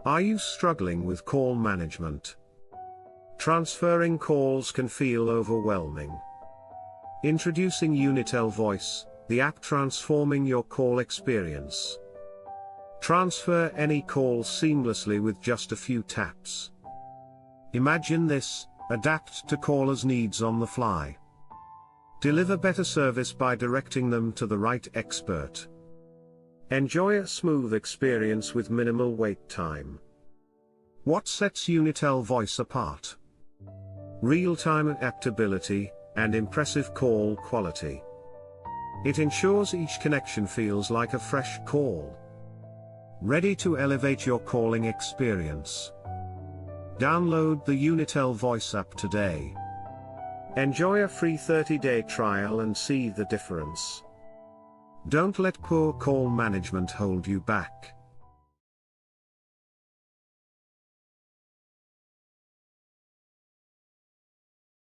Are you struggling with call management? Transferring calls can feel overwhelming. Introducing Unitel Voice, the app transforming your call experience. Transfer any call seamlessly with just a few taps. Imagine this: adapt to callers' needs on the fly. Deliver better service by directing them to the right expert. Enjoy a smooth experience with minimal wait time. What sets Unitel Voice apart? Real-time adaptability and impressive call quality. It ensures each connection feels like a fresh call. Ready to elevate your calling experience? Download the Unitel Voice app today. Enjoy a free 30-day trial and see the difference. Don't let poor call management hold you back.